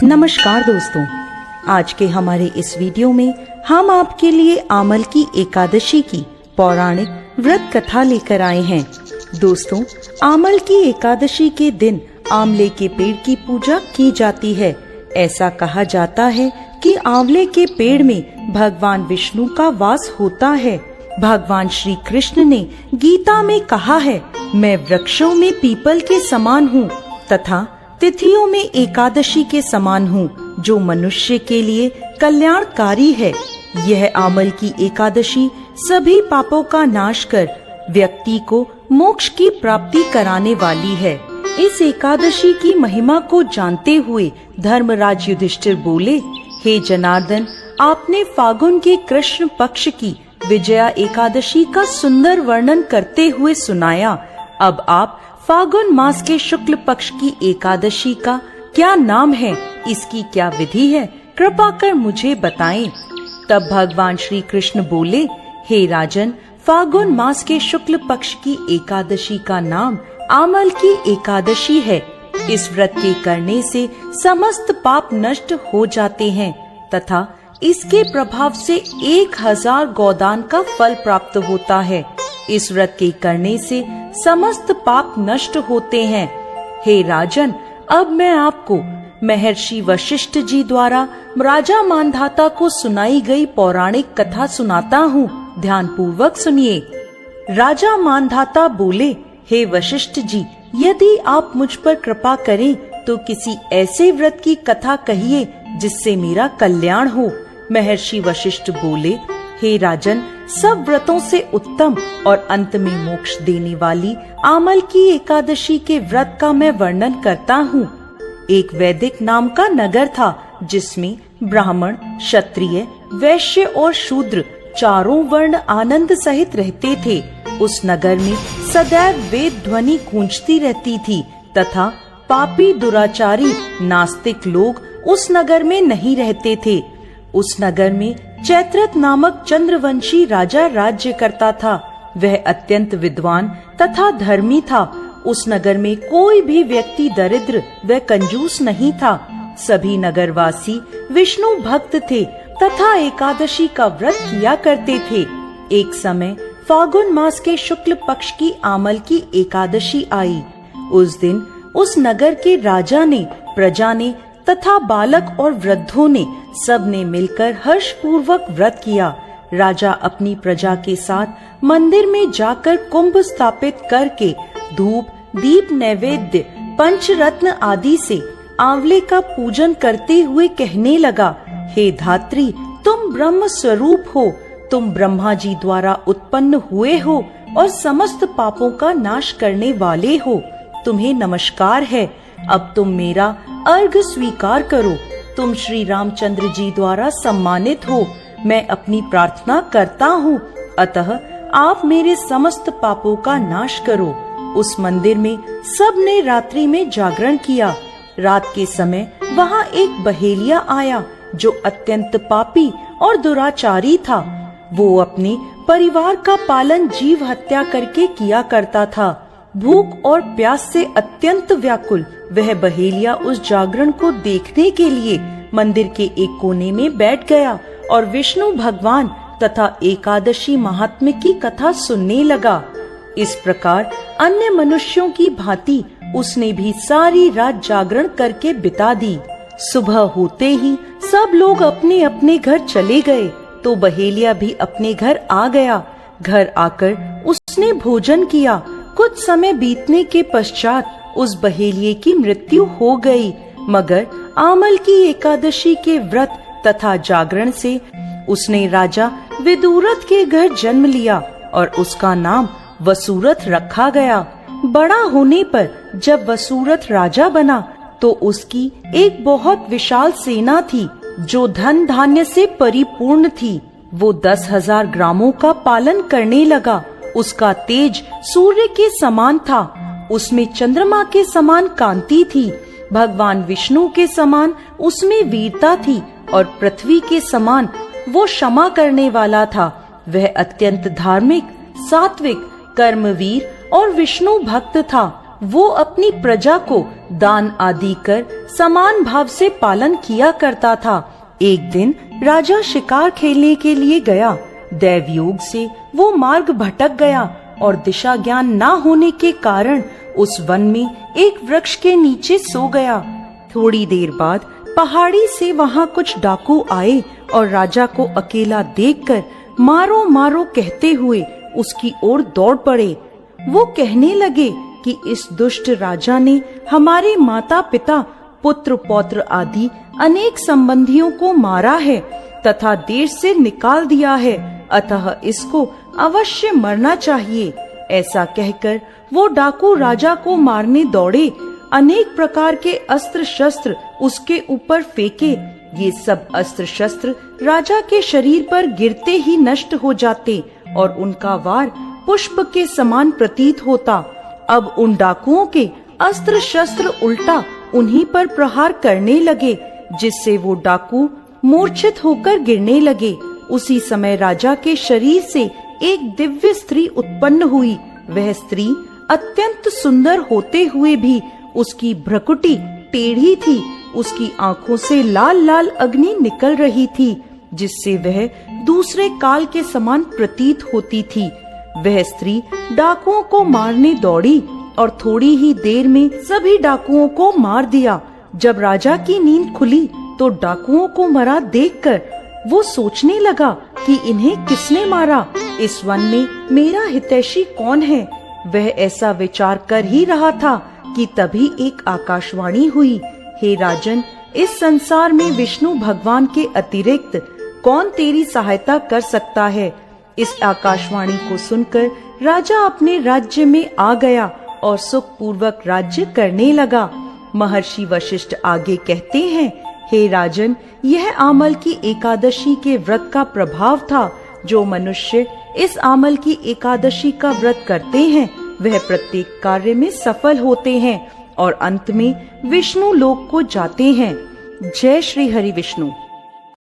नमस्कार दोस्तों, आज के हमारे इस वीडियो में हम आपके लिए आमल की एकादशी की पौराणिक व्रत कथा लेकर आए हैं। दोस्तों, आमल की एकादशी के दिन आंवले के पेड़ की पूजा की जाती है। ऐसा कहा जाता है कि आंवले के पेड़ में भगवान विष्णु का वास होता है। भगवान श्री कृष्ण ने गीता में कहा है, मैं वृक्षों में पीपल के समान हूँ तथा तिथियों में एकादशी के समान हूँ, जो मनुष्य के लिए कल्याणकारी है। यह आमल की एकादशी सभी पापों का नाश कर व्यक्ति को मोक्ष की प्राप्ति कराने वाली है। इस एकादशी की महिमा को जानते हुए धर्मराज युधिष्ठिर बोले, हे जनार्दन, आपने फागुन के कृष्ण पक्ष की विजया एकादशी का सुंदर वर्णन करते हुए सुनाया। अब आप फागुन मास के शुक्ल पक्ष की एकादशी का क्या नाम है, इसकी क्या विधि है, कृपा कर मुझे बताएं। तब भगवान श्री कृष्ण बोले, हे राजन, फागुन मास के शुक्ल पक्ष की एकादशी का नाम आमल की एकादशी है। इस व्रत के करने से समस्त पाप नष्ट हो जाते हैं तथा इसके प्रभाव से 1000 गोदान का फल प्राप्त होता है। इस व्रत के करने से समस्त पाप नष्ट होते हैं। हे राजन, अब मैं आपको महर्षि वशिष्ठ जी द्वारा राजा मानधाता को सुनाई गई पौराणिक कथा सुनाता हूँ। ध्यान पूर्वक सुनिए। राजा मानधाता बोले, हे वशिष्ठ जी, यदि आप मुझ पर कृपा करें तो किसी ऐसे व्रत की कथा कहिए जिससे मेरा कल्याण हो। महर्षि वशिष्ठ बोले, हे राजन, सब व्रतों से उत्तम और अंत में मोक्ष देने वाली आमल की एकादशी के व्रत का मैं वर्णन करता हूँ। एक वैदिक नाम का नगर था, जिसमें ब्राह्मण, क्षत्रिय, वैश्य और शूद्र चारों वर्ण आनंद सहित रहते थे। उस नगर में सदैव वेद ध्वनि गूंजती रहती थी तथा पापी, दुराचारी, नास्तिक लोग उस नगर में नहीं रहते थे। उस नगर में चैत्रथ नामक चंद्रवंशी राजा राज्य करता था। वह अत्यंत विद्वान तथा धर्मी था। उस नगर में कोई भी व्यक्ति दरिद्र व कंजूस नहीं था। सभी नगरवासी विष्णु भक्त थे तथा एकादशी का व्रत किया करते थे। एक समय फागुन मास के शुक्ल पक्ष की आमल की एकादशी आई। उस दिन उस नगर के राजा ने, प्रजा ने तथा बालक और वृद्धों ने सब ने मिलकर हर्ष पूर्वक व्रत किया। राजा अपनी प्रजा के साथ मंदिर में जाकर कुंभ स्थापित करके धूप, दीप, नैवेद्य, पंचरत्न आदि से आंवले का पूजन करते हुए कहने लगा, हे धात्री, तुम ब्रह्म स्वरूप हो, तुम ब्रह्मा जी द्वारा उत्पन्न हुए हो और समस्त पापों का नाश करने वाले हो। तुम्हें नमस्कार है। अब तुम मेरा अर्घ्य स्वीकार करो। तुम श्री रामचंद्र जी द्वारा सम्मानित हो। मैं अपनी प्रार्थना करता हूँ, अतः आप मेरे समस्त पापों का नाश करो। उस मंदिर में सब ने रात्रि में जागरण किया। रात के समय वहाँ एक बहेलिया आया जो अत्यंत पापी और दुराचारी था। वो अपने परिवार का पालन जीव हत्या करके किया करता था। भूख और प्यास से अत्यंत व्याकुल वह बहेलिया उस जागरण को देखने के लिए मंदिर के एक कोने में बैठ गया और विष्णु भगवान तथा एकादशी महात्म्य की कथा सुनने लगा। इस प्रकार अन्य मनुष्यों की भांति उसने भी सारी रात जागरण करके बिता दी। सुबह होते ही सब लोग अपने अपने घर चले गए तो बहेलिया भी अपने घर आ गया। घर आकर उसने भोजन किया। कुछ समय बीतने के पश्चात उस बहेलिये की मृत्यु हो गई, मगर आमल की एकादशी के व्रत तथा जागरण से उसने राजा विदुरथ के घर जन्म लिया और उसका नाम वसुरथ रखा गया। बड़ा होने पर जब वसुरथ राजा बना तो उसकी एक बहुत विशाल सेना थी जो धन धान्य से परिपूर्ण थी। वो 10,000 ग्रामों का पालन करने लगा। उसका तेज सूर्य के समान था। उसमें चंद्रमा के समान कांति थी। भगवान विष्णु के समान उसमें वीरता थी और पृथ्वी के समान वो क्षमा करने वाला था। वह अत्यंत धार्मिक, सात्विक, कर्मवीर और विष्णु भक्त था। वो अपनी प्रजा को दान आदि कर समान भाव से पालन किया करता था। एक दिन राजा शिकार खेलने के लिए गया। दैवयोग से वो मार्ग भटक गया और दिशा ज्ञान ना होने के कारण उस वन में एक वृक्ष के नीचे सो गया। थोड़ी देर बाद पहाड़ी से वहाँ कुछ डाकू आए और राजा को अकेला देखकर मारो मारो कहते हुए उसकी ओर दौड़ पड़े। वो कहने लगे कि इस दुष्ट राजा ने हमारे माता पिता, पुत्र पौत्र आदि अनेक संबंधियों को मारा है तथा देश से निकाल दिया है, अतः इसको अवश्य मरना चाहिए। ऐसा कहकर वो डाकू राजा को मारने दौड़े। अनेक प्रकार के अस्त्र शस्त्र उसके ऊपर फेंके। ये सब अस्त्र शस्त्र राजा के शरीर पर गिरते ही नष्ट हो जाते और उनका वार पुष्प के समान प्रतीत होता। अब उन डाकुओं के अस्त्र शस्त्र उल्टा उन्हीं पर प्रहार करने लगे, जिससे वो डाकू मूर्छित होकर गिरने लगे। उसी समय राजा के शरीर से एक दिव्य स्त्री उत्पन्न हुई। वह स्त्री अत्यंत सुंदर होते हुए भी उसकी भ्रकुटी टेढ़ी थी। उसकी आंखों से लाल लाल अग्नि निकल रही थी, जिससे वह दूसरे काल के समान प्रतीत होती थी। वह स्त्री डाकुओं को मारने दौड़ी और थोड़ी ही देर में सभी डाकुओं को मार दिया। जब राजा की नींद खुली तो डाकुओं को मरा देखकर वो सोचने लगा कि इन्हें किसने मारा, इस वन में मेरा हितैषी कौन है। वह ऐसा विचार कर ही रहा था कि तभी एक आकाशवाणी हुई, हे राजन, इस संसार में विष्णु भगवान के अतिरिक्त कौन तेरी सहायता कर सकता है। इस आकाशवाणी को सुनकर राजा अपने राज्य में आ गया और सुख पूर्वक राज्य करने लगा। महर्षि वशिष्ठ आगे कहते हैं, हे राजन, यह आमल की एकादशी के व्रत का प्रभाव था। जो मनुष्य इस आमल की एकादशी का व्रत करते हैं वह प्रत्येक कार्य में सफल होते हैं और अंत में विष्णु लोक को जाते हैं। जय श्री हरि विष्णु।